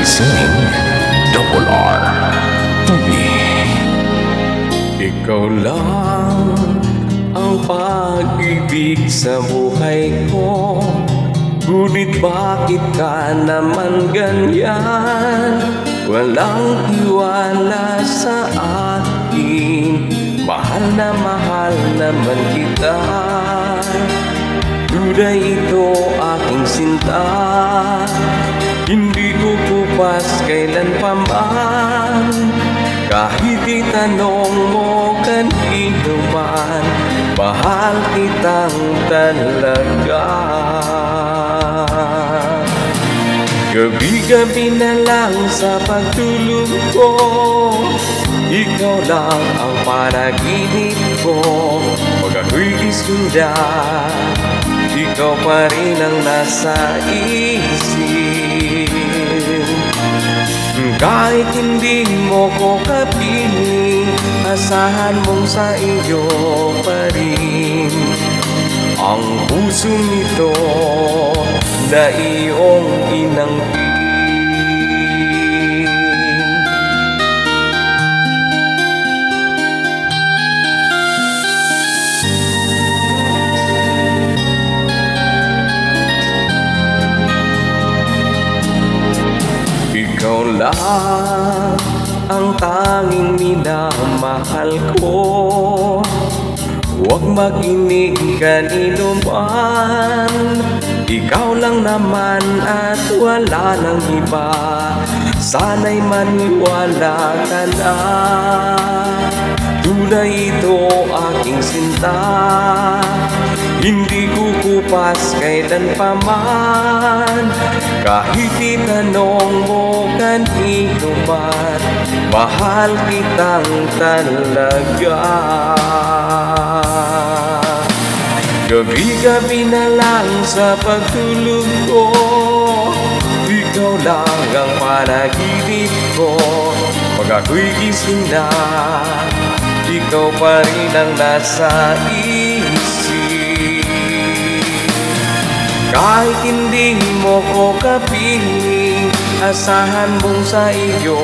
nagsising Double R TV. Ikaw lang ang pag-ibig sa buhay ko, ngunit bakit ka naman ganyan? Walang tiwala sa akin, mahal naman kita. Duda ito aking sinta, hindi ko kupas kailan pa man. Kahit itanong mo kanino man, mahal kitang talaga. Gabi-gabi na lang sa pagtulog ko, ikaw lang ang panaginip ko. Pag ako'y giskuda, ikaw pa rin ang nasa isip. Kahit hindi mo ko kapiling, asahan mong sa iyo pa rin ang pusong ito na iyong inangkin. Ikaw lang ang tanging minamahal ko, huwag makinig kanino man. Ikaw lang naman at wala nang iba, sana'y maniwala ka na. Tunay ito aking sinta, hindi kukupas kailan pa man. Kahit itanong mo kanino man, mahal kitang talaga. Gabi-gabi na lang sa pagtulog ko, ikaw lang ang panaginip ko. Pag ako'y gising na, ikaw pa rin ang nasa isip. Kahit hindi mo ko kapiling, asahan mong sa iyo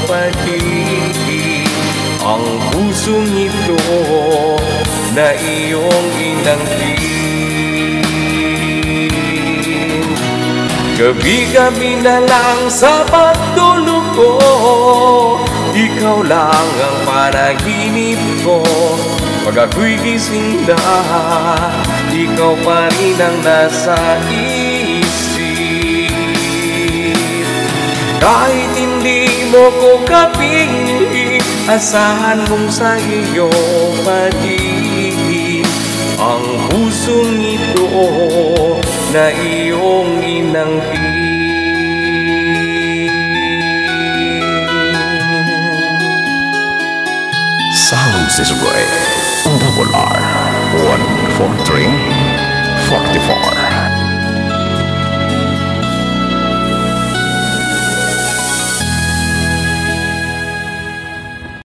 pag-ibig ang pusong ito na iyong inangkin. Gabi-gabi na lang sa pagtulog ko, ikaw lang ang panaginip ko. Pag ako'y gising na, ikaw pa rin ang nasa isip. Kahit hindi mo ko kapiling, asahan mong sa iyo pag-ibig ang pusong ito na iyong inangkin. Sounds is right. Double R